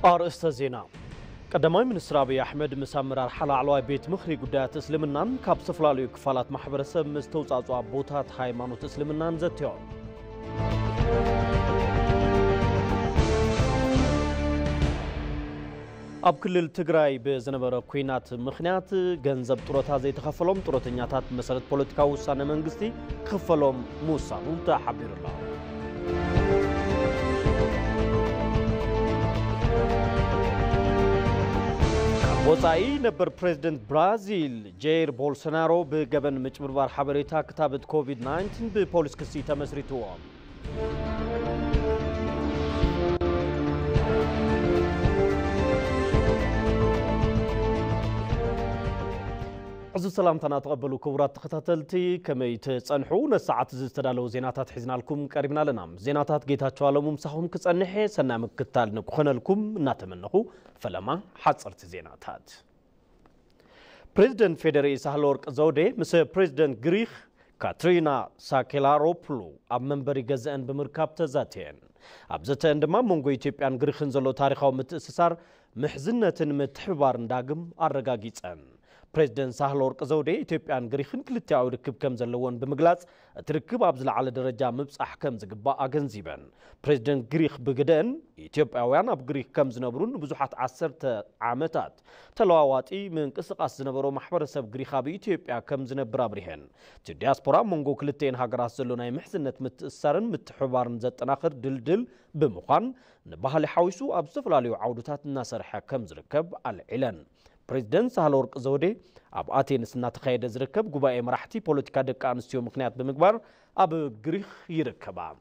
أرسل زينة قدماي منستر أبي أحمد مسامرار حلعلواي بيت مخري قدات إسلامنان كاب سفلاليو كفالات محبرسب مستوصعوا بوتات هايمانوت إسلامنان زتيون أب كل التجراي بزنبرة كوينات مخنيات جنزب طرطها زي تخفلهم طرطنياتات مسألة بوليتيكا وسانة منجستي خفلهم موسى نلتا حبير الله وصاي نبر بريزيدنت برازيل جير بولسونارو بجبن مجبربار حبريتا كتابة كوفيد 19 ببوليس كسي تمسريتوهم عزو السلام تناتقبلوا كورات تختاتلتي كما يتصنحون الساعات زستدالو زيناتات حزنا لكم قريبنا لنا زيناتات جيتات شوالو ممسحهم كتصنحي سنة مكتال نكوخنا لكم ناتمنخو فلما حصرت زيناتات بريزيدنت فيدري سهلورك زودي مسا بريزيدنت غريخ كاترينا ساكيلاروبلو اب منبري غزان بمركاب تزاتين ابزته اندما مونغو ኢትዮጵያን ግሪኽን ዘሎ ታሪኻዊ ምትእስሳር ምሕዝነትን ምትሕባር እንዳግም አረጋጊጸን بريزيدنت سهلورك زودي إثيوبيان غريخن كلتياو ركب كم زلون بمغلاص تركب ابزل على درجه مبصح كم زغبا اغنزيبن بريزيدنت غريخ بغدن إثيوبياوያን اب غريخ كم زنبرون بزحات 10 عامات تلواواطي من قسقاس زنبرو محبرسب غريخا بإثيوبيا كم زنبر ابريهن الدياسبورا مونغو كلتين هاغرات زلوناي محزنت متأسرن متحبارن زطناخر دلدل بمخان نباهل حويسو اب زفلاليو عودታት ناسرحه كم زركب العلن بريزيدنت سهلورك زودي اب اتينس ناتخيد زركب غباي مرحتي بوليتيكا دق انستيو مخنيات بمغبار اب غريخ يركبا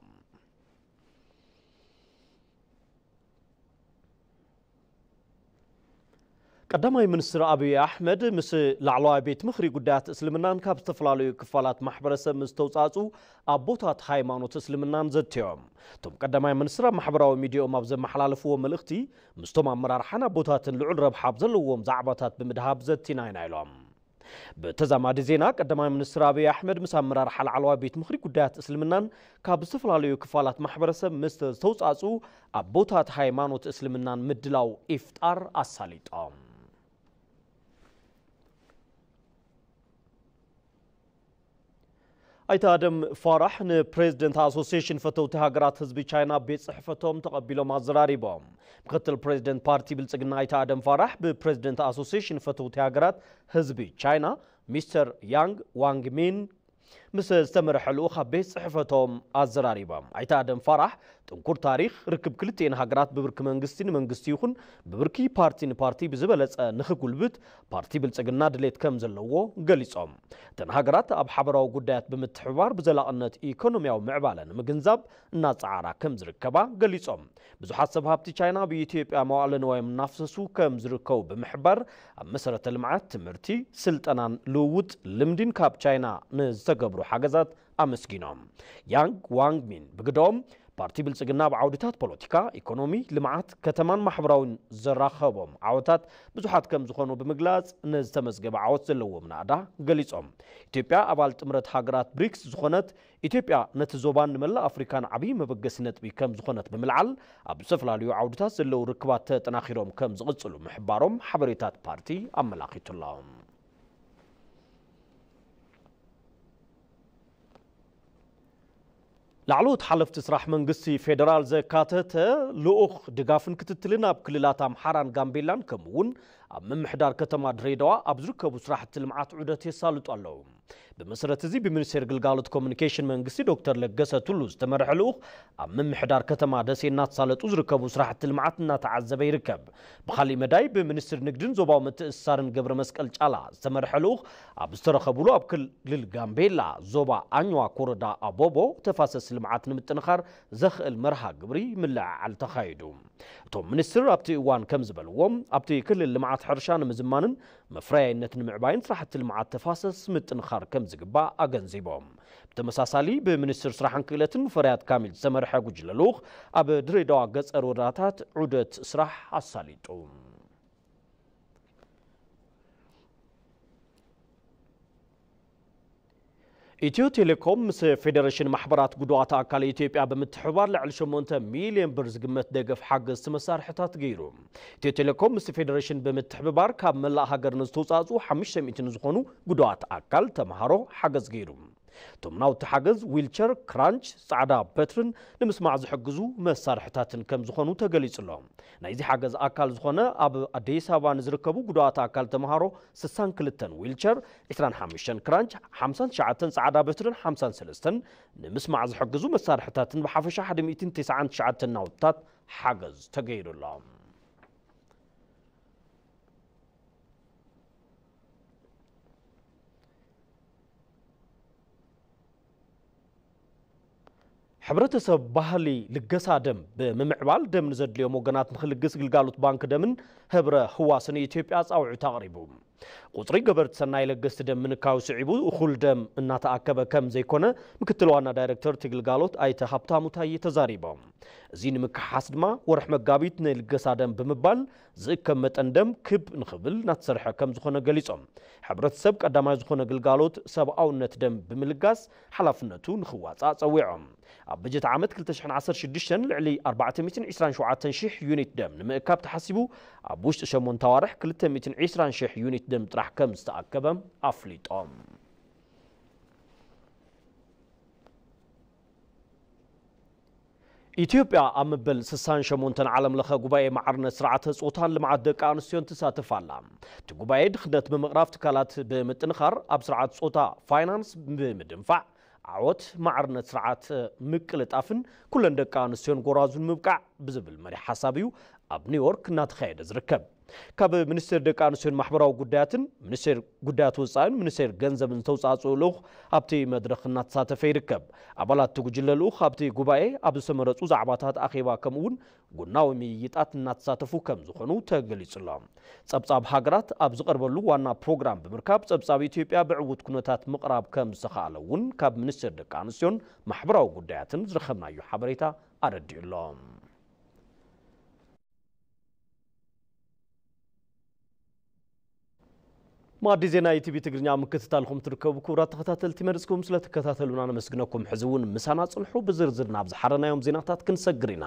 قدماي منستر أبي أحمد مس لعلواي بيت مخري قدات إسلامنان كاب استفلاليو كفالات محبرسب مستوصعو أبوتات هايمانوت إسلامنان زتيوم توم قدماي منستر محبراو ميديا مابزم محلالفو ملختي مستوم أمرار حنا بوتات لعل ربحاب زلوهم زعباتات بمدهاب زتيناين عيلهم بتزامد زينا قدماي منستر أبي أحمد مسامرار حل علواي بيت مخري قدات إسلامنان كاب استفلاليو كفالات محبرسب مستوصعو أبوتات هايمانوت إسلامنان مدلاو إفتار أساليتهم ايت ادم فرح ن بريزيدنت اسوسيشن فتوت هاغرات حزب تشاينا بيت صحفتهم تقبلوا مازراريبهم مكتل بريزيدنت بارتي بلصقنا ايت ادم فرح ببريزيدنت اسوسيشن فتوت هاغرات حزب تشاينا مستر يانغ وانغ مين مس استمرح الوخه بيت صحفتهم ازراريبهم ايت ادم فرح تنكر تاريخ ركب كلتين هاغرات ببرك منغستي يخون ببركي بارتي بزبلص نخغلبت بارتي بلصقنا دليت كم زلوو غليصوم تن هاغرات اب حبراو غدات بمتحوار بزلاقنت ايكونومياو معبالن مغنزاب ناصعارا كم زركبا غليصوم بزحات سبابتي تشاينا بإثيوبيا موالن ويم نافسسو كم زركو بمحبر مسرة المعات تمرتي سلطنان لووت لمدين كاب تشاينا نزتغبرو حاجزات امسكينوم يانغ وانغ مين بغدوم بارتي بلصقنا بعودታት ፖለቲካ ኢኮኖሚ ልማዓት ከተማን ማሕበራውን ዘራኸቦም ዓወታት ብዙሓት ከም ዝኾኑ ብምግላጽ ነዝተመዝገበ ዓወት ዘለዎም ናዳ ገሊጾም ኢትዮጵያ አባል ጥምረት ሃገራት ብሪክስ ዝኾነት ኢትዮጵያ ነቲ ዞባን መላ አፍሪካን ዓቢ መበገስነት ከም ዝኾነት ብምልዓል ኣብ ዝተፈላለዩ ዓውድታት ዘለው ርክባት ተጠናኺሮም ከም ዝቕጽሉ ምሕባሮም ሓበሬታት ፓርቲ ኣመላኺቱሎም لعلوت حلفت تسرح منقسي فيدرال زكاتة لؤخ دقافن كتتلنا بكللات أمحاران غامبيلان كمون من محدار كتما دريدوا أبزركة بسراحة المعات عودة يسالت اللهم بمسرة زي بمنسير قلقالة كومونيكيشن منقسي دكتور لقسة تولوز تمرح لؤخ من محدار كتما داسي نات سالت أزركة بسراحة المعات نات عزب يركب بخالي مداي بمنسير نقدن زوباو متأسارن قبر مسكال جالا تمرح لؤخ أبسترخ بلو أبكل للغامبيلا زوبا أنيوا كوردا أبوبو تفاسس المعات نمتنخر زخ المرها قبري ملع على تخايدو توم منستر أبتي وان كمزبلوم أبتي كل المعات حرشان مزمانن مفراينة معباين صراحة المعات تفاسس متنخر كمزقبا أغنزيبوم بتمساسالي بمنستر صراحة كيلتن مفريات كامل سمرحة قجللوخ أب دريدوا قص أروداتات عودة صراح الساليتوم ኢትዮ ቴሌኮም ምስ ፌደሬሽን ማሕበራት ጉዱኣት ኣካል ኢትዮጵያ ብምትሕባር ልዕሊ 8 ሚልዮን ብር ዝግመት ደገፍ ሓገዝ መሳርሕታት ገይሩ። ኢትዮ ቴሌኮም ምስ ፌደሬሽን ብምትሕባር ካብ መላእ ሃገር ንዝተውፃፅኡ 500 ዝኾኑ ጉዱኣት ኣካል ተምሃሮ ሓገዝ ገይሩ። ቶም ናውቲ ሓገዝ ዊልቸር ክራንች ጻዕዳ በትርን ንምስማዕ ዝሕግዙ መሳርሕታትን ከም ዝኾኑ ተገሊጹሎም። ናይዚ ሓገዝ ኣካል ዝኾነ ኣብ ኣዲስ ኣበባ ንዝርከቡ ጉዱኣት ኣካል ተምሃሮ 62 ዊልቸር 25 ክራንች 59 ጻዕዳ በትርን 53 ንምስማዕ ዝሕግዙ መሳርሕታትን ብሓፈሻ 199 ናውትታት ሓገዝ ተገይሩሎም። ሕብረተሰብ ባህሊ ልገሳ ደም ብምምዕባል ደም ንዘድልዮም ወገናት ንኽልግስ ግልጋሎት ባንክ ደምን ህብረ ህዋስን ኢትዮጵያ ጻውዒት ኣቕሪቡ። ቁጽሪ ገበርቲ ሰናይ ለገስቲ ደም ምንካው ስዒቡ እኹል ደም እናተኣከበ ከም ዘይኮነ ምክትል ዋና ዳይሬክተር ትግልጋሎት ኣይተ ሃብታሙ ታዬ ተዛሪቦም። እዚ ንምክሓስ ድማ ወርሕ መጋቢት ንልገሳ ደም ብምባል ዝእከብ መጠን ደም ክብ ንኽብል ናተሰርሐ ከም ዝኾነ ገሊጾም። ሕብረተሰብ ቀዳማይ ዝኾነ ግልጋሎት ሰብኣውነት ደም ብምልጋስ ሓላፍነቱ ንኽዋጻእ ጸዊዖም። ኣብ በጀት ዓመት 2016 ልዕሊ 427,000 ዩኒት ደም ንምእካብ ተሓሲቡ ኣብ ውሽጢ 8 ኣዋርሕ 220,000 ዩኒት ደም ጥራሕ ከም ዝተኣከበም ኣፍሊጦም። ኢትዮጵያ ኣብ መበል 68 ዓለም ለኸ ጉባኤ ማዕርነት ስርዓተ ጾታን ልምዓት ደቂ ኣንስትዮን ትሳተፍ ኣላ። እቲ ጉባኤ ድኽነት ብምቕራፍ ትካላት ብምጥንኻር ኣብ ስርዓት ጾታ ፋይናንስ ብምድንፋዕ ዓወት ማዕርነት ስርዓት ምቅልጣፍን ኩለን ደቂ ኣንስትዮን ጎራዙን ምብቃዕ ብዝብል መሪ ሓሳብ እዩ ኣብ ኒውዮርክ እናተኻየደ ዝርከብ። ካብ ሚኒስቴር ደቂ ኣንስትዮን ማሕበራዊ ጉዳያትን ሚኒስቴር ጉዳያት ወፃኢን ሚኒስቴር ገንዘብን ዝተውፃፅኡ ልኡኽ ኣብቲ መድረኽ እናተሳተፈ ይርከብ። ኣባላት ትጉጅለ ልኡኽ ኣብቲ ጉባኤ ኣብ ዝተመረፁ ዛዕባታት ኣኼባ ከምኡውን ጉናዊ ምይይጣት እናተሳተፉ ከም ዝኾኑ ተገሊጹሎም። ጸብጻብ ሃገራት ኣብ ዝቐርበሉ ዋና ፕሮግራም ብምርካብ ጸብጻብ ኢትዮጵያ ብዕውት ኩነታት ምቕራብ ከም ዝተኻኣለ እውን ካብ ሚኒስቴር ደቂ ኣንስትዮን ማሕበራዊ ጉዳያትን ዝረኸብናዮ ሓበሬታ ኣረዲኡሎም። ማዲ ዜና ኢቲቪ ትግርኛ ምክትታልኩም ትርከቡ ክቡራት ተኸታተልቲ መርጽኩም ስለተከታተሉና ነመስግነኩም። ሕዝውን ምሳና ጽንሑ ብዝርዝር ናብ ዝሓረናዮም ዜናታት ክንሰግር ኢና።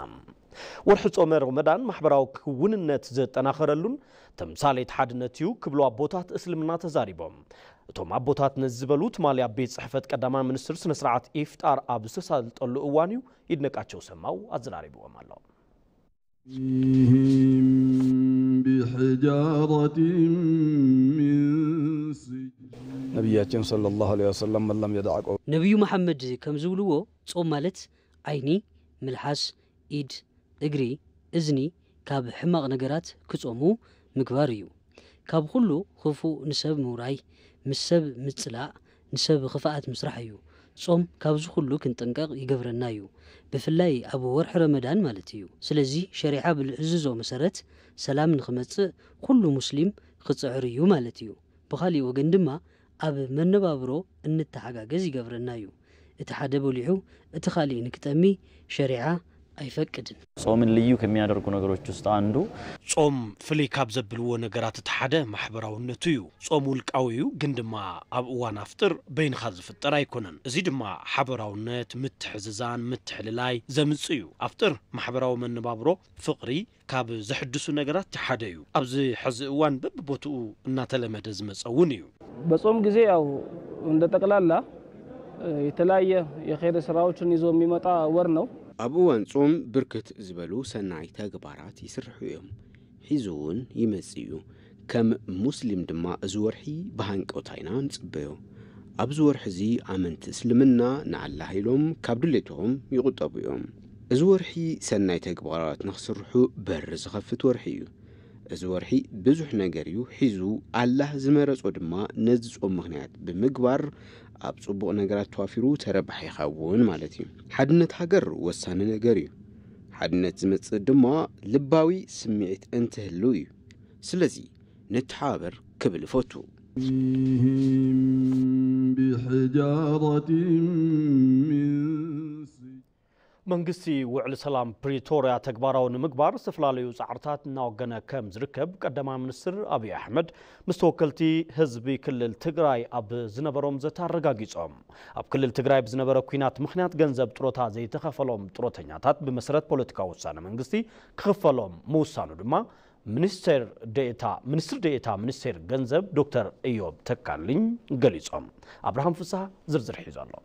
ወርሒ ጾመ ረመዳን ማሕበራዊ ክውንነት ዘጠናኸረሉን ተምሳሌት ሓድነት እዩ ክብሉ ኣቦታት እስልምና ተዛሪቦም። እቶም ኣቦታት ነዝበሉ ትማሊ ኣብ ቤት ጽሕፈት ቀዳማይ ሚኒስትር ስነ ስርዓት ኢፍጣር ኣብ ዝተሳለጠሉ እዋን እዩ ይድነቃቸው ሰማው ኣዘራሪቦም ኣሎ። بحجارة من نبياتنا صلى الله عليه وسلم من لم يدع نبي محمد كم زولو صوم مالت عيني ملحس إيد إجري إذني كاب حمق نجارات كصومو مكباريو كاب كله خفو نسب موراي مسب متسلاع نسب خفاءات مسرحيو صوم كابز كله كنت انقاق يقبرنايو بفلاي أبو ورح رمضان مالتيو سلزي شريعة بالعززو مسارت سلام نخمت كل مسلم خصعريو مالتيو بخالي وقندما أب من نبابرو ان التحقاقز يقبرنايو اتحادبو ليحو اتخالي نكتامي شريعة አይፈቅድን ጾምን ልዩ ከሚያደርጉ ነገሮች ውስጥ አንዱ ጾም ፍልይ ካብ ዘብልዎ ነገራት ተሓደ ማሕበራውነቱ እዩ ጾም ውልቃዊዩ ግን ድማ ኣብ እዋን ኣፍጥር በይንኻ ዝፍጠር ኣይኮነን እዚ ድማ ሓበራውነት ምትሕዝዛን ምትሕልላይ ዘምጽእ እዩ ኣፍጥር ማሕበራዊ መንባብሮ ፍቕሪ ካብ ዝሕድሱ ነገራት ተሓደ እዩ ኣብዚ ሕዚ እዋን በብቦትኡ እናተለመደ ዝመጸውን እዩ በጾም ጊዜ ያው እንደ ጠቅላላ የተለያየ የኸይር ስራዎችን ይዞ የሚመጣ ወር ነው أبوان صوم بركت زبلو سنعي تاقبارات يسرحوهم حيزون يمزيو كم مسلم دما أزورحي بهانك أوتاينان تبيو أبزور حزي عمن تسلمنا نعلا هيلوم كابدلتهم يغطبيهم أزورحي سنعي تاقبارات نخسرحو برز خفت ورحيو أزورحي بزوح ناقريو حيزو الله زمارز ودما نزز مغنيات بمقبار أبصبو نجارات توافيرو تربح يخاون مالتي حدنت حجر وسان نجاري حدنت زمت دما لباوي سمعت انتهلوي سلزي نتحابر قبل فوتو بحجارة من መንግስቲ ውዕል ሰላም ፕሪቶሪያ ተግባራውን ምግባር ዝተፈላለዩ ጻዕርታት እናወገነ ከም ዝርከብ ቀዳማይ ሚኒስትር አብይ አሕመድ ምስ ተወከልቲ ህዝቢ ክልል ትግራይ ኣብ ዝነበሮም ዘታረጋጊጾም ኣብ ክልል ትግራይ ብዝነበረ ኩናት ምኽንያት ገንዘብ ጥሮታ ዘይተኸፈሎም ጥሮተኛታት ብመሰረት ፖለቲካዊ ውሳነ መንግስቲ ክኽፈሎም ምውሳኑ ድማ ሚኒስትር ዴኤታ ሚኒስትር ገንዘብ ዶክተር ኢዮብ ተካልኝ ገሊጾም አብርሃም ፍስሐ ዝርዝር ሒዙ ኣሎ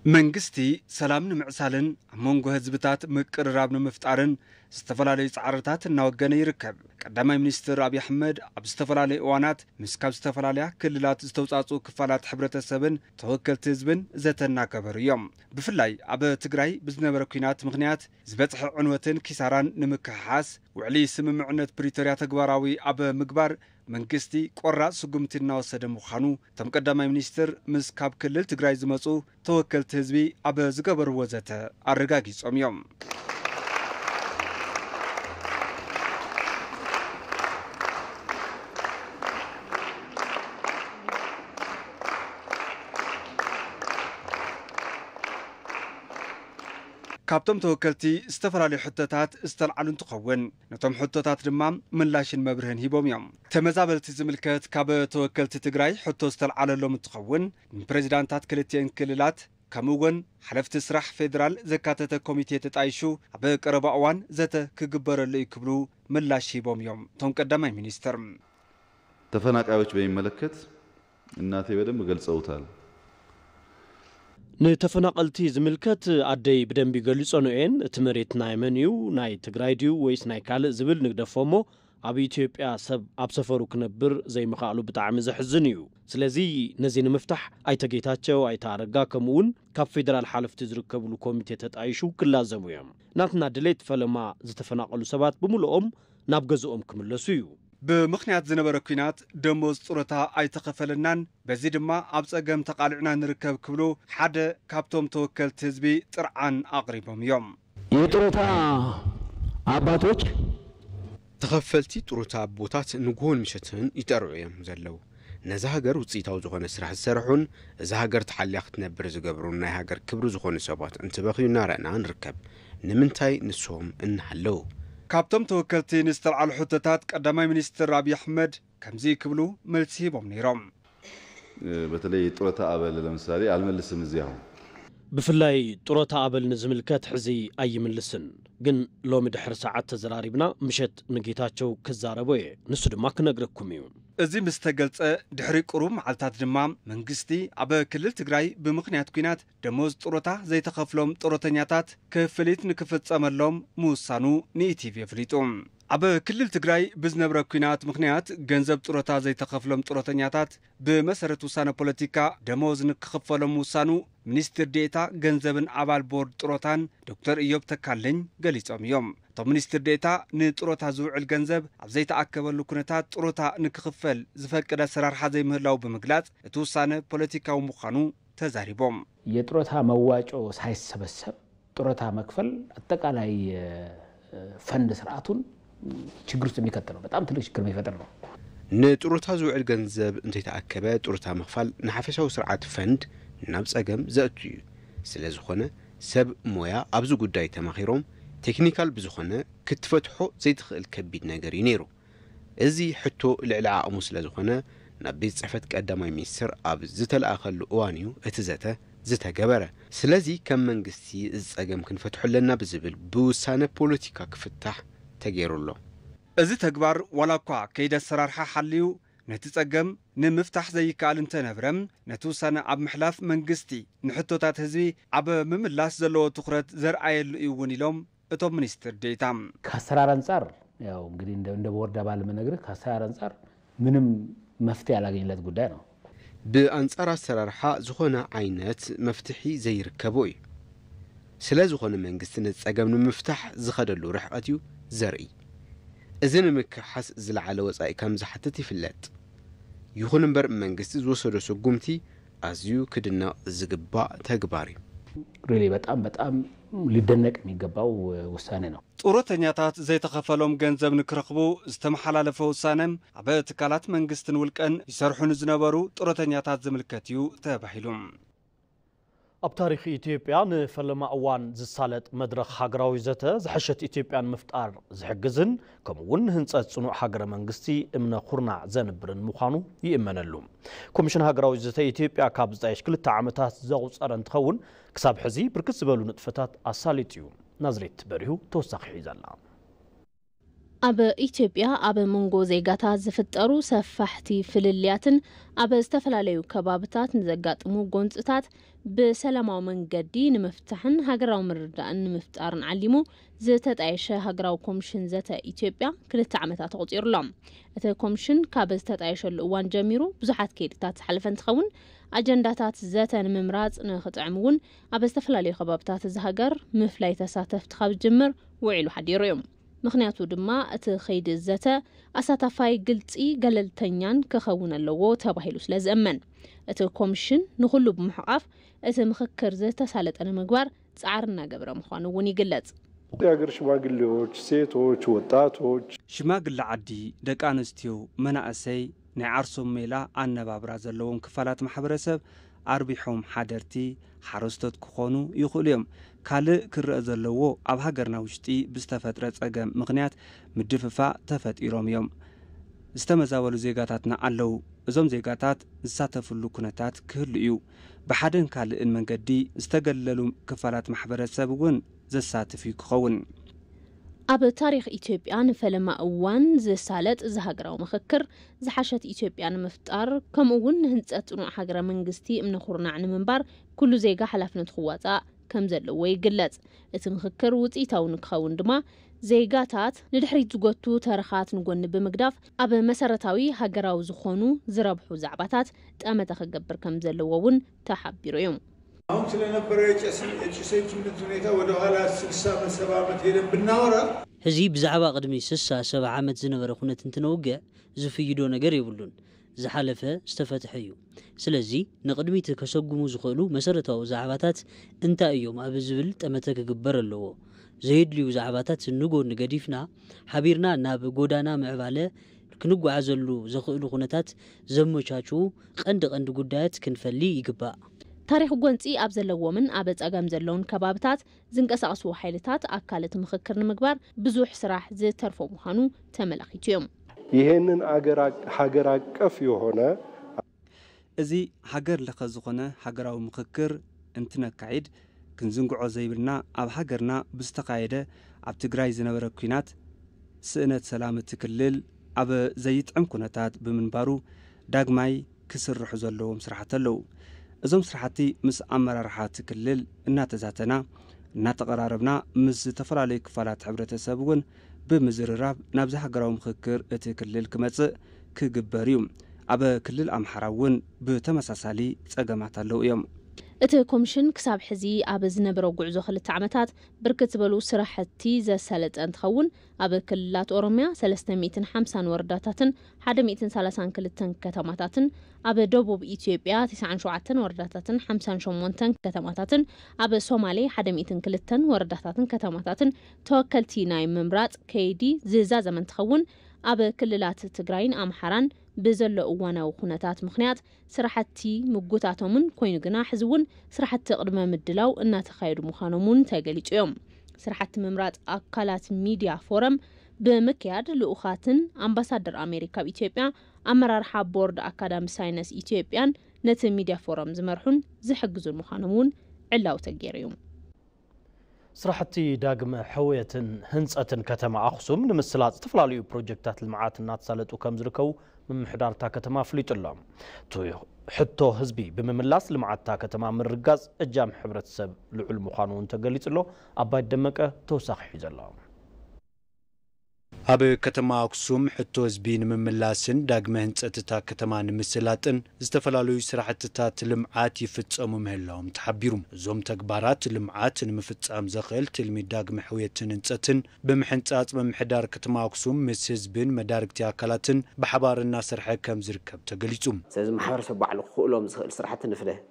መንግስቲ ሰላም ንምዕሳልን አመንጎ ህዝብታት ምቅርራብ ንምፍጣርን ዝተፈላለዩ ጻዕርታት እናወገነ ይርከብ ቀዳማይ ሚኒስትር አብይ አሕመድ ኣብ ዝተፈላለዩ እዋናት ምስካብ ዝተፈላለዩ ክልላት ዝተውጻጹ ክፋላት ሕብረተሰብን ተወከልቲ ህዝብን ዘተናገበሩ እዮም ብፍላይ ኣብ ትግራይ ብዝነበረ ኩናት ምኽንያት ዝበጽሐ ዕንወትን ኪሳራን ንምክሕሓስ ውዕሊ ስምምዕነት ፕሪቶሪያ ተግባራዊ ኣብ ምግባር መንግስቲ ቆራጽ ስጉምቲ እናወሰደ ምዃኑ እቶም ቀዳማይ ሚኒስትር ምስ ካብ ክልል ትግራይ ዝመጹ ተወከልቲ ህዝቢ ኣብ ዝገበርዎ ዘተ ኣረጋጊጾም እዮም ካብቶም ተወከልቲ ዝተፈላለዩ ሕቶታት ዝተልዓሉ እንትኸውን ነቶም ሕቶታት ድማ ምላሽን መብርህን ሂቦም እዮም ተመዛበልቲ ዝምልከት ካብ ተወከልቲ ትግራይ ሕቶ ዝተልዓለሎም እንትኸውን ፕሬዚዳንታት ክልቲአን ክልላት ከምኡውን ሓለፍቲ ስራሕ ፌደራል ዘካተተ ኮሚቴ ተጣይሹ ኣብ ቀረባ እዋን ዘተ ክግበረሉ ይክብሉ ምላሽ ሂቦም እዮም እቶም ቀዳማይ ሚኒስትር ተፈናቃዮች በሚመለከት እናቴ በደንብ ገልጸውታል ንተፈናቀልቲ ዝምልከት አደይ ብደንቢ ገሊጾን እየን እቲ መሬት ናይ መን እዩ ናይ ትግራይ ድዩ ወይስ ናይ ካልእ ዝብል ንግደፎሞ ኣብ ኢትዮጵያ ሰብ ኣብ ሰፈሩ ክነብር ዘይምኻሉ ብጣዕሚ ዘሕዝን እዩ ስለዚ ነዚ ንምፍታሕ ኣይተጌታቸው ኣይታረጋ ከምኡውን ካብ ፌደራል ሓለፍቲ ዝርከብሉ ኮሚቴ ተጣይሹ ክላዘሙ እዮም ናትና ድሌት ፈለማ ዝተፈናቀሉ ሰባት ብምልኦም ናብ ገዝኦም ክምለሱ እዩ ብምኽንያት ዝነበረ ኩናት ደሞዝ ጥሮታ ኣይተኸፈለናን በዚ ድማ ኣብ ጸገም ተቃልዕና ንርከብ ክብሉ ሓደ ካብቶም ተወከልቲ ህዝቢ ጥርዓን አቅሪቦም እዮም የጥሮታ አባቶች ተኸፈልቲ ጥሮታ አቦታት ንጎን ምሸትን ይጠርዑ እዮም ዘለው ነዛ ሃገር ውጽኢታው ዝኾነ ስራሕ ዝሰርሑን እዛ ሃገር ተሓልያ ክትነብር ዝገብሩን ናይ ሃገር ክብሪ ዝኾኑ ሰባት እንትበኺዩና ረአና ንርከብ ንምንታይ ንሶም እንሃለው ካብቶም ተወከልቲ ንዝተልዓሉ ሕቶታት ቀዳማይ ሚኒስትር አብይ አሕመድ ከምዚ ክብሉ መልሲ ሂቦም ነይሮም በተለይ ጥሮታ አበል ለምሳሌ አልመልስም እዚያው ብፍላይ ጥሮታ አበል ንዝምልከት ሕዚ ኣይምልስን ግን ሎሚ ድሕሪ ሰዓት ተዘራሪብና ምሸት ንጌታቸው ክዛረቦ እየ ንሱ ድማ ክነግረኩም እዩ እዚ ምስ ተገልጸ ድሕሪ ቁሩብ መዓልታት ድማ መንግስቲ ኣብ ክልል ትግራይ ብምኽንያት ኩናት ደሞዝ ጥሮታ ዘይተኸፍሎም ጥሮተኛታት ክፍሊት ንክፍጸመሎም ምውሳኑ ንኢቲቪ ኣፍሊጡ ኣብ ክልል ትግራይ ብዝነበረ ኩናት ምኽንያት ገንዘብ ጥሮታ ዘይተኸፍሎም ጥሮተኛታት ብመሰረት ውሳነ ፖለቲካ ደሞዝ ንክኽፈሎም ምውሳኑ ሚኒስትር ዴኤታ ገንዘብን አባል ቦርድ ጥሮታን ዶክተር ኢዮብ ተካልኝ ገሊጾም እዮም እቶም ሚኒስትር ዴኤታ ንጥሮታ ዝውዕል ገንዘብ ኣብ ዘይተኣከበሉ ኩነታት ጥሮታ ንክኽፈል ዝፈቅድ ኣሰራርሓ ዘይምህላው ብምግላጽ እቲ ውሳነ ፖለቲካዊ ምዃኑ ተዛሪቦም የጥሮታ መዋጮ ሳይሰበሰብ ጥሮታ መክፈል አጠቃላይ ፈንድ ስርዓቱን ችግር ውስጥ የሚከተለው በጣም ትልቅ ችግር የሚፈጥር ነው ንጥሮታ ዝውዕል ገንዘብ እንተይተኣከበ ጥሮታ መኽፋል ንሓፈሻዊ ስርዓት ፈንድ ናብ ጸገም ዘእቱ እዩ ስለዝኾነ ሰብ ሞያ ኣብዚ ጉዳይ ተማኺሮም ቴክኒካል ብዝኾነ ክትፈትሖ ዘይትኽእል ከቢድ ነገር እዩ ነይሩ እዚ ሕቶ ልዕሊ ዓቕሙ ስለዝኾነ ናብ ቤት ጽሕፈት ቀዳማይ ሚኒስትር ኣብ ዝተለኣኸሉ እዋን እዩ እቲ ዘተ ዝተገበረ ስለዚ ከም መንግስቲ ዝጸገም ክንፈትሖለና ብዝብል ብውሳነ ፖለቲካ ክፍታሕ ተገይሩሎ እዚ ተግባር ዋላ እኳ ከይደ ኣሰራርሓ ሓልዩ ነቲ ጸገም ንምፍታሕ ዘይከኣል እንተነበረም ነቲ ውሳነ ኣብ ምሕላፍ መንግስቲ ንሕቶታት ህዝቢ ኣብ ምምላስ ዘለዎ ትኹረት ዘርአየሉ እዩ እውን ኢሎም እቶም ሚኒስትር ዴኤታ ከአሰራር አንጻር ያው እንግዲህ እንደ ቦርድ አባል መነግርህ ከአሰራር አንጻር ምንም መፍትሄ ያላገኘለት ጉዳይ ነው በአንጻር አሰራርሓ ዝኾነ ዓይነት መፍትሒ ዘይርከቦ እዩ ስለዝኾነ መንግስቲ ንጸገም ንምፍታሕ ዝኸደሉ ርሕቀት እዩ ዘርኢ እዚ ንምክሓስ ዝለዓለ ወጻኢ ከም ዝሓትት ይፍለጥ ይኹን እምበር መንግስቲ ዝወሰዶ ስጉምቲ ኣዝዩ ክድነቕ ዝግባእ ተግባር እዩ ሪሊ በጣም ሊደነቅ የሚገባው ውሳኔ ነው ጥሮተኛታት ዘይተኸፈሎም ገንዘብ ንክረኽቡ ዝተመሓላለፈ ውሳነም ኣብ ትካላት መንግስትን ውልቀን ይሰርሑን ዝነበሩ ጥሮተኛታት ዝምልከት እዩ ተባሂሉ ኣብ ታሪክ ኢትዮጵያ ንፈለማ እዋን ዝሳለጥ መድረኽ ሃገራዊ ዘተ ዝሐሸት ኢትዮጵያን ምፍጣር ዝሕግዝን ከምኡውን ህንፀት ጽኑዕ ሃገረ መንግስቲ እምነ ኩርናዕ ዘንብርን ምዃኑ ይእመነሉ ኮሚሽን ሃገራዊ ዘተ ኢትዮጵያ ካብ 2 ዓመታት ዘቑፀረ እንትኸውን ክሳብ ሕዚ ብርክት ዝበሉ ንጥፈታት ኣሳሊጥ እዩ ናዝሬት በሪሁ ተወሳኺ ሒዛላ ኣብ ኢትዮጵያ ኣብ መንጎ ዜጋታት ዝፍጠሩ ሰፋሕቲ ፍልልያትን ኣብ ዝተፈላለዩ ከባቢታት ንዘጋጥሙ ጎንፅታት ብሰላማዊ መንገዲ ንምፍታሕን ሃገራዊ ምርዳእን ንምፍጣርን ዓሊሙ ዝተጣየሸ ሃገራዊ ኮሚሽን ዘተ ኢትዮጵያ 2 ዓመታት ተቆፂሩሎም እቲ ኮሚሽን ካብ ዝተጣየሸሉ እዋን ጀሚሩ ብዙሓት ከይድታት ዝሓለፈ እንትኸውን ኣጀንዳታት ዘተ ንምምራፅ ንኽጥዕም እውን ኣብ ዝተፈላለዩ ከባቢታት ዝሃገር ምፍላይ ተሳተፍቲ ካብ ዝጅምር ውዒሉ ሓዲሩ እዮም ምክንያቱ ድማ እቲ ኸይዲ ዘተ ኣሳታፋይ ግልፂ ገለልተኛን ክኸውን ኣለዎ ተባሂሉ ስለ ዝእመን እቲ ኮሚሽን ንኹሉ ብምሕቃፍ እቲ ምክክር ዝተሳለጠ ምግባር ጻዕር እናገብረ ምዃኑ እውን ይግለጽ የሀገር ሽማግሌዎች ሴቶች ወጣቶች ሽማግሌ ዓዲ ደቂ ኣንስትዮ መናእሰይ ናይ ዓርሶም ሜላ ኣነባብራ ዘለዎም ክፋላት ማሕበረሰብ ኣርቢሖም ሓደርቲ ሓረስቶት ክኾኑ ይኽእሉ እዮም ካልእ ክርአ ዘለዎ ኣብ ሃገርና ውሽጢ ብዝተፈጥረ ጸገም ምኽንያት ምድፍፋእ ተፈጢሮም እዮም ዝተመዛበሉ ዜጋታትና ኣለዉ እዞም ዜጋታት ዝሳተፍሉ ኩነታት ክህሉ እዩ ብሓደን ካልእን መንገዲ ዝተገለሉ ክፋላት ማሕበረሰብ እውን ዘሳትፍ ክኸውን ኣብ ታሪክ ኢትዮጵያ ንፈለማ እዋን ዝሳለጥ ዝሃገራዊ ምክክር ዝሓሸት ኢትዮጵያ ንምፍጣር ከምኡውን ህንፀት ጽኑዕ ሃገረ መንግስቲ እምነ ኩርናዕ ንምንባር ኩሉ ዜጋ ሓላፍነት ክዋፃእ ከም ዘለዎ ይግለጽ እቲ ምክክር ውፅኢታዊ ንክኸውን ድማ ዜጋታት ንድሕሪት ዝጎቱ ተረኻት ንጎኒ ብምግዳፍ ኣብ መሰረታዊ ሃገራዊ ዝኾኑ ዝረብሑ ዛዕባታት ጠመተ ክገብር ከም ዘለዎ እውን ተሓቢሩ እዮም አሁን ስለነበረ የጭሰኝነት ሁኔታ ወደ ኋላ 60 70 ዓመት ሄደን ብናወራ ሕዚ ብዛዕባ ቅድሚ 60 70 ዓመት ዝነበረ ኩነት እንትነውግዕ ዝፍይዶ ነገር ይብሉን ዝሓለፈ ዝተፈትሐ እዩ ስለዚ ንቅድሚት ከሰጉሙ ዝኽእሉ መሰረታዊ ዛዕባታት እንታይ እዮም ኣብ ዝብል ጠመተ ክግበር ኣለዎ ዘይድልዩ ዛዕባታት ንጎኒ ገዲፍና ሓቢርና ናብ ጎዳና ምዕባለ ክንጓዓዘሉ ዝኽእሉ ኩነታት ዘመቻቹ ቀንዲ ጉዳያት ክንፈሊ ይግባእ ታሪክ ጎንፂ ኣብ ዘለዎምን ኣብ ጸገም ዘለውን ከባቢታት ዝንቀሳቀሱ ኃይልታት አካለት ምክክር ንምግባር ብዙሕ ስራሕ ዝተርፎ ምዃኑ ተመላኺቱ እዮም ይሄንን ሀገር አቀፍ የሆነ እዚ ሀገር ለኸ ዝኾነ ሀገራዊ ምክክር እንትነካይድ ክንዝንግዖ ዘይብልና ኣብ ሀገርና ብዝተካየደ ኣብ ትግራይ ዝነበረ ኩናት ስእነት ሰላም ትክልል ኣብ ዘይጥዕም ኩነታት ብምንባሩ ዳግማይ ክስርሑ ዘለዎም ስራሕት ኣለዉ እዞም ስራሕቲ ምስ ኣመራርሓ ትክልል እናተዛተና እናተቀራረብና ምስ ተፈላለዩ ክፋላት ሕብረተሰብ እውን ብምዝርራብ ናብ ሃገራዊ ምክክር እቲ ክልል ክመጽእ ክግበር እዩ ኣብ ክልል ኣምሓራ እውን ብተመሳሳሊ ጸገማት ኣለዉ እዮም እቲ ኮሚሽን ክሳብ ሕዚ ኣብ ዝነበረ ጉዕዞ 2 ዓመታት ብርክት ዝበሉ ስራሕቲ ዘሳለጠ እንትኸውን ኣብ ክልላት ኦሮሚያ 350 ወረዳታትን 132 ከተማታትን ኣብ ደቡብ ኢትዮጵያ 97 ወረዳታትን 58 ከተማታትን ኣብ ሶማሌ 102 ወረዳታትን ከተማታትን ተወከልቲ ናይ ምምራጽ ከይዲ ዝዛዘመ እንትኸውን ኣብ ክልላት ትግራይን ኣምሓራን ብዘሎ እዋናዊ ኩነታት ምኽንያት ስራሕቲ ምጉታቶምን ኮይኑ ግና ሕዝውን ስራሕቲ ቅድመ ምድላው እናተኻየዱ ምዃኖምን ተገሊጹ እዮም ስራሕቲ ምምራጽ ኣካላት ሚዲያ ፎረም ብምክያድ ልኡኻትን ኣምባሳደር ኣሜሪካ ኢትዮጵያ ኣመራርሓ ቦርድ ኣካዳሚ ሳይንስ ኢትዮጵያን ነቲ ሚዲያ ፎረም ዝመርሑን ዝሕግዙን ምዃኖምን ዕላው ተገይሩ እዩ ስራሕቲ ዳግመ ሕውየትን ህንፀትን ከተማ ኣኽሱም ንምስላጥ ዝተፈላለዩ ፕሮጀክታት ልምዓት እናተሳለጡ ከም ዝርከቡ ምምሕዳርታ ከተማ ፍሊጡሎም ሕቶ ህዝቢ ብምምላስ ልምዓትታ ከተማ ምርጋጽ እጃም ሕብረተሰብ ልዑል ምዃኑ ተገሊጹሎ ኣባይ ደመቀ ተወሳኺ ሒዘሎ ኣብ ከተማ ኣክሱም ሕቶ ህዝቢ ንምምላስን ዳግመ ህንጸትታ ከተማ ንምስላጥን ዝተፈላለዩ ስራሕትታት ልምዓት ይፍጸሙ ምህላዎም ተሓቢሩ እዞም ተግባራት ልምዓት ንምፍጻም ዘኽእል ትልሚ ዳግመ ሕውየትን ህንጸትን ብምሕንጻጽ ምምሕዳር ከተማ ኣክሱም ምስ ህዝብን መዳርግቲ ኣካላትን ብሓባር እናሰርሐ ከም ዝርከብ ተገሊጹ ስለዚ ማሕበረሰብ ባዕሉ ክእሎም ዝኽእል ስራሕቲ ንፍለህ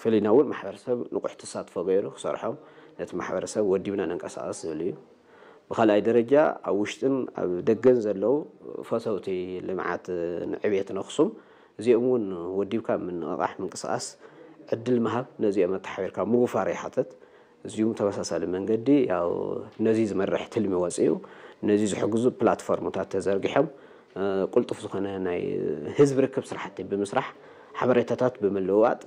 ፈሊና እውን ማሕበረሰብ ንቑሕ ተሳትፎ ገይሩ ክሰርሖም ነቲ ማሕበረሰብ ወዲብና ንንቀሳቐስ ዝብል እዩ بخلاء درجة أوشتن دجن زلوا فصوتي لمعات عبية نخصم زي أمون وديب كان من راح من قصاص ዕድል መሃብ ነዚኦም ተሓቢርካ ምውፋር ይሓትት እዚሁም ተመሳሳሊ መንገዲ ያው ነዚ ዝመርሕ ትልሚ ወፅዩ ነዚ ዝሕግዙ ፕላትፎርምታት ተዘርጊሖም ቁልጡፍ ዝኾነ ናይ ህዝብ ርክብ ስራሕቲ ብምስራሕ ሓበሬታታት ብምልውዋጥ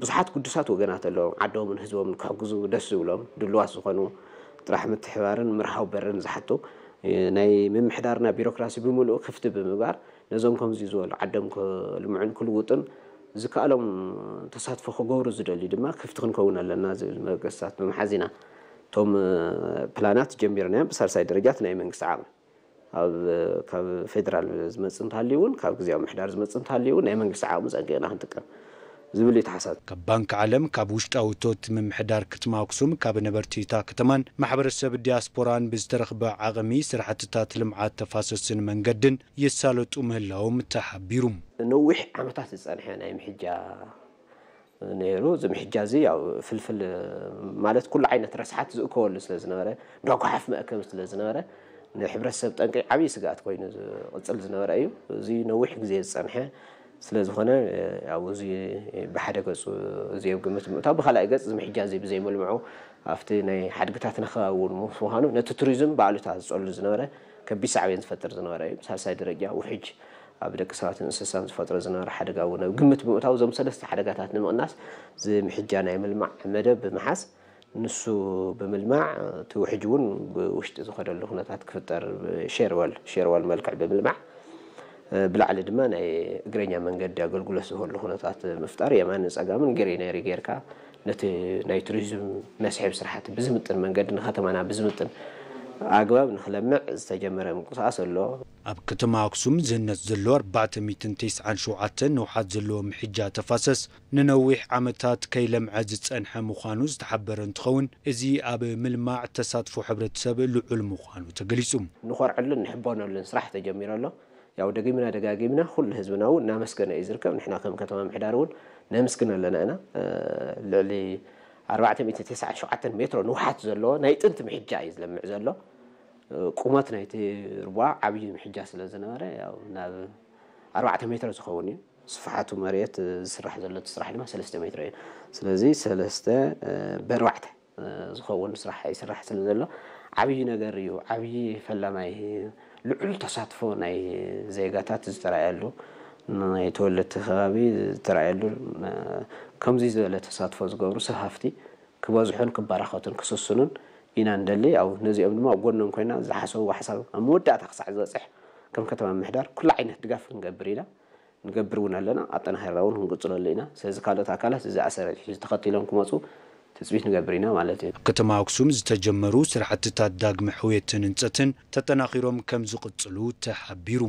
ብዙሓት ቅዱሳት ወገናት ኣለዎም ዓዶምን ህዝቦምን ክሕግዙ ደስ ዝብሎም ድልዋት ዝኾኑ ጥራሕ ምትሕባርን ምርሃው በርን ዝሓቱ ናይ ምምሕዳርና ቢሮክራሲ ብምሉእ ክፍቲ ብምግባር ነዞም ከምዚ ዝበሉ ዓዶም ልምዑን ክልውጥን ዝከኣሎም ተሳትፎ ክገብሩ ዝደልዩ ድማ ክፍቲ ክንከውን ኣለና ዝብል መገሳት ብምሓዚና ቶም ፕላናት ጀሚርናዮም ብሳልሳይ ደረጃት ናይ መንግስቲ ዓቕሚ ካብ ፌደራል ዝመጽእ እንተሃልዩን ካብ ግዚያዊ ምሕዳር ዝመጽእ እንተሃልዩን ናይ መንግስቲ ዓቕሚ ጸንቂና ክንጥቀም ዝብል ይተሓሳብ ካብ ባንክ ዓለም ካብ ውሽጣዊ እቶት ምምሕዳር ከተማ ኣክሱም ካብ ነበርቲታ ከተማን ማሕበረሰብ ዲያስፖራን ብዝተረኽበ ዓቕሚ ስራሕትታት ልምዓት ተፋሰስን መንገድን የሳለጡ ምህላዎም ተሓቢሩ ነዊሕ ዓመታት ዝጸንሐ ናይ ምሕጃ ነይሩ ዝምሕጃ እዚ ያው ፍልፍል ማለት ኩሉ ዓይነት ረስሓት ዝእከወሉ ስለ ዝነበረ ዳጓሓፍ መእከብ ስለ ዝነበረ ንሕብረተሰብ ጠንቂ ዓብዪ ስጋኣት ኮይኑ ዝቕፅል ዝነበረ እዩ እዚ ነዊሕ ግዜ ዝጸንሐ ስለዝኾነ ያው እዚ ብሓደ ገጹ እዚ ግምት ምእታው ብኻልኣይ ገጽ ዝምሕጃ እዚ ብዘይመልምዑ ኣብቲ ናይ ሓድግታት ነኸባቢ እውን ምዃኑ ነቲ ቱሪዝም ባዕሉታ ዝጸሉ ዝነበረ ከቢድ ሳዕቤን ዝፈጥር ዝነበረ እዩ ሳልሳይ ደረጃ ውሕጅ ኣብ ደቂ ሰባትን እንስሳን ዝፈጥሮ ዝነበረ ሓደጋ እውን ግምት ብምእታው እዞም ሰለስተ ሓደጋታት ንምቕናስ ዝምሕጃ ናይ ምልማዕ መደብ ብምሓዝ ንሱ ብምልማዕ እቲ ውሕጅ እውን ብውሽጢ ዝኸደሉ ኩነታት ክፍጠር ሼርዋል መልክዕ ብምልማዕ ብላዕሊ ድማ ናይ እግረኛ መንገዲ ኣገልግሎት ዝህበሉ ኩነታት ምፍጣር የማንን ጸጋምን ግሪነሪ ጌርካ ነቲ ናይ ቱሪዝም መስሕብ ስራሕቲ ብዝምጥን መንገዲ ንከተማና ብዝምጥን ኣግባብ ንኽለምዕ ዝተጀመረ ምንቅስቓስ ኣሎ ኣብ ከተማ ኣክሱም ዝህነት ዘሎ 497 ነውሓት ዘለዎ ምሕጃ ተፋሰስ ንነዊሕ ዓመታት ከይለምዐ ዝጸንሐ ምዃኑ ዝተሓበረ እንትኸውን እዚ ኣብ ምልማዕ ተሳትፎ ሕብረተሰብ ልዑል ምዃኑ ተገሊጹ ንኾርዐሉን ንሕቦነሉን ስራሕ ተጀሚሩ ኣሎ ያው ደጋጊምና ኩሉ ህዝብና እውን እናመስገነ እዩ ዝርከብ ንሕና ከም ከተማ ምሕዳር እውን ነመስግን ኣለና ኢና ልዕሊ 497 ሜትሮ ንውሓት ዘለዎ ናይ ጥንቲ ምሕጃ እዩ ዝለምዕ ዘሎ ቁመት ናይቲ ርባ ዓብዪ ምሕጃ ስለ ዝነበረ ያው ናብ 4 ሜትሮ ዝኸውን እዩ ስፍሓቱ መሬት ዝስራሕ ዘሎ ስራሕ ድማ 3 ሜትሮ እዩ ስለዚ 3 ብ4 ዝኸውን ስራሕ ይስራሕ ስለ ዘሎ ዓብዪ ነገር እዩ ዓብዪ ፈላማይ ልዑል ተሳትፎ ናይ ዜጋታት ዝተራእየሉ ናይ ተወለድቲ ከባቢ ዝተራእየሉ ከምዚ ዝበለ ተሳትፎ ዝገብሩ ሰብ ሃፍቲ ክበዝሑን ክባራኸቱን ክስስኑን ኢና እንደሊ ያው ነዚኦም ድማ ኣብ ጎኖም ኮይና ዝሓሰቡ ሓሳብ ኣብ መወዳእታ ክሳዕ ዝበፅሕ ከም ከተማ ምሕዳር ኩሉ ዓይነት ድጋፍ ንገብር እውን ኣለና ኣጠናኺርና እውን ክንቅፅለሉ ኢና ስለዚ ካልኦት ኣካላት እዚ ኣሰራጭ ተኸቲሎም ክመፁ ትጽቢት ንገብር ኢና ማለት እዩ ከተማ ኣክሱም ዝተጀመሩ ስራሕትታት ዳግመ ሕውየትን ህንጸትን ተጠናኺሮም ከም ዝቕጽሉ ተሓቢሩ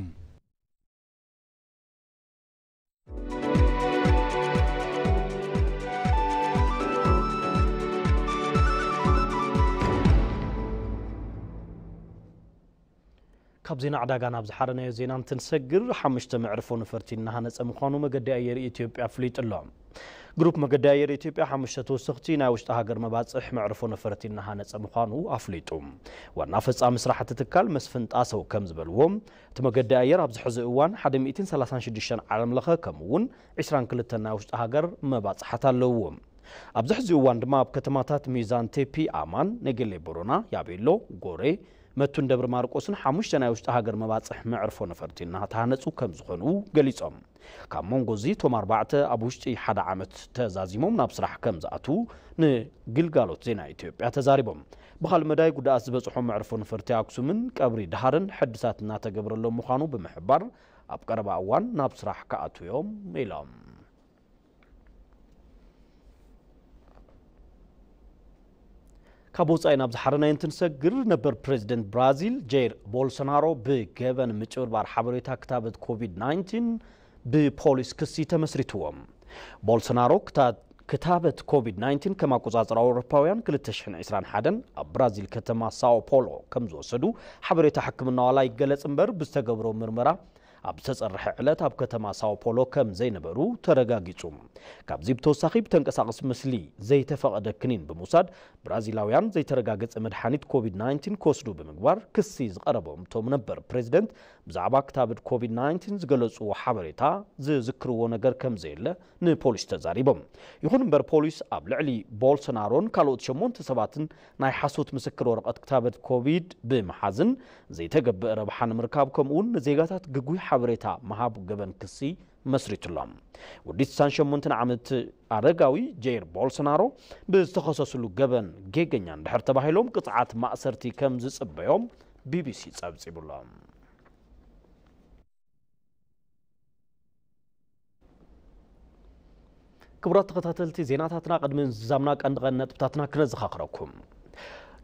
ካብ ዜና ዕዳጋ ናብ ዝሓረናዮ ዜና እንትንሰግር 5 መዕርፎ ነፈርቲ እናሃነፀ ምዃኑ መገዲ ኣየር ኢትዮጵያ ፍሊጥ ኣሎ ግሩፕ መገዲ ኣየር ኢትዮጵያ 5 ተወሰኽቲ ናይ ውሽጢ ሃገር መባፅሕ መዕርፎ ነፈርቲ እናሃነፀ ምዃኑ ኣፍሊጡ ዋና ፈጻሚ ስራሕቲ ትካል መስፍን ጣሰው ከም ዝበልዎም እቲ መገዲ ኣየር ኣብዚ ሕዚ እዋን 136 ዓለም ለኸ ከምኡውን 22 ናይ ውሽጢ ሃገር መባፅሓት ኣለዎም ኣብዚ ሕዚ እዋን ድማ ኣብ ከተማታት ሚዛን ቴፒ ኣማን ነገሌ ቦሮና ያቤሎ ጎሬ መቱን ደብረ ማርቆስን 5 ናይ ውሽጢ ሃገር መባፅሕ መዕርፎ ነፈርቲ እናተሃነፁ ከም ዝኾኑ ገሊፆም ካብ መንጎዚ ቶም 4 ኣብ ውሽጢ 1 ዓመት ተዛዚሞም ናብ ስራሕ ከም ዝኣቱ ንግልጋሎት ዜና ኢትዮጵያ ተዛሪቦም ብኻልእ መዳይ ጉዳኣት ዝበፅሖም መዕርፎ ነፈርቲ ኣክሱምን ቀብሪ ድሃርን ሕድሳት እናተገብረሎም ምዃኑ ብምሕባር ኣብ ቀረባ እዋን ናብ ስራሕ ከኣትዮም ኢሎም ካብ ወፃኢ ናብ ዝሓረናዮ እንትንሰግር ነበር ፕሬዚደንት ብራዚል ጄር ቦልሶናሮ ብገበን ምጭብርባር ሓበሬታ ክታበት ኮቪድ-19 ብፖሊስ ክሲ ተመስሪትዎም ቦልሶናሮ ክታበት ኮቪድ-19 ከም ኣቆጻጽር ኣውሮፓውያን 2021 ኣብ ብራዚል ከተማ ሳኦ ፖሎ ከም ዝወሰዱ ሓበሬታ ሕክምና ዋላ ይገለጽ እምበር ብዝተገብሮ ምርመራ ኣብ ዝተጸርሐ ዕለት ኣብ ከተማ ሳኦ ፖሎ ከም ዘይነበሩ ተረጋጊጹ ካብዚ ብተወሳኺ ብተንቀሳቐሲ ምስሊ ዘይተፈቐደ ክኒን ብምውሳድ ብራዚላውያን ዘይተረጋገጸ መድሓኒት ኮቪድ-19 ክወስዱ ብምግባር ክሲ ዝቐረቦም ቶም ነበር ፕሬዚደንት ብዛዕባ ክታብድ ኮቪድ-19 ዝገለጹ ሓበሬታ ዝዝክርዎ ነገር ከም ዘየለ ንፖሊስ ተዛሪቦም ይኹን እምበር ፖሊስ ኣብ ልዕሊ ቦልሶናሮን ካልኦት 8 ሰባትን ናይ ሓሶት ምስክር ወረቐት ክታብድ ኮቪድ ብምሓዝን ዘይተገብአ ረብሓ ንምርካብ ከምኡውን ንዜጋታት ግጉይ ሓበሬታ መሃብ ገበን ክሲ መስሪቱሎም ወዲ 68 ዓመት ኣረጋዊ ጄር ቦልሶናሮ ብዝተኸሰሱሉ ገበን ጌገኛ እንድሕር ተባሂሎም ቅፅዓት ማእሰርቲ ከም ዝጽበዮም ቢቢሲ ጸብጺቡሎም ክቡራት ተኸታተልቲ ዜናታትና ቅድሚ ዝዛምና ቀንዲ ነጥብታትና ክነዘኻኽረኩም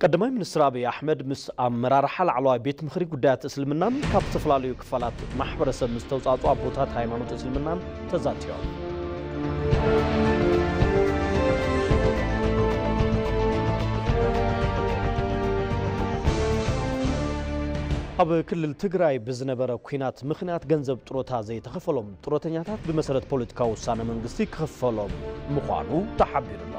ቀዳማይ ሚኒስትር አብይ አሕመድ ምስ አመራርሓ ላዕለዋይ ቤት ምኽሪ ጉዳያት እስልምናን ካብ ዝተፈላለዩ ክፋላት ማሕበረሰብ ምስ ተውጻጹ ኣቦታት ሃይማኖት እስልምናን ተዛትዮም ኣብ ክልል ትግራይ ብዝነበረ ኩናት ምኽንያት ገንዘብ ጥሮታ ዘይተኸፈሎም ጥሮተኛታት ብመሰረት ፖለቲካዊ ውሳነ መንግስቲ ክኽፈሎም ምዃኑ ተሓቢሩላ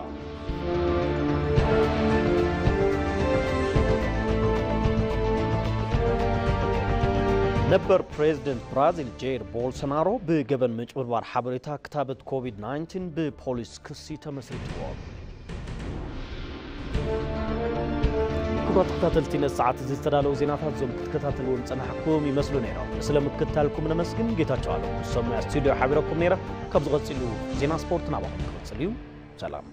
ነበር ፕሬዚደንት ብራዚል ጄር ቦልሶናሮ ብገበን ምጭብርባር ሓበሬታ ክታበት ኮቪድ-19 ብፖሊስ ክሲ ተመስሪትዎም ክቡራት ተኸታተልቲ ነሰዓት ዝተዳለዉ ዜናታት ዞም ክትከታተልዎም ፀናሕኩም ይመስሉ ነይሮም ስለምክትታልኩም ነመስግን ጌታቸው አለሙ ሰማያ ስቱዲዮ ሓቢረኩም ነይረ ካብ ዝቐፂሉ ዜና ስፖርት ናባኹም ክቕፅል እዩ ሰላም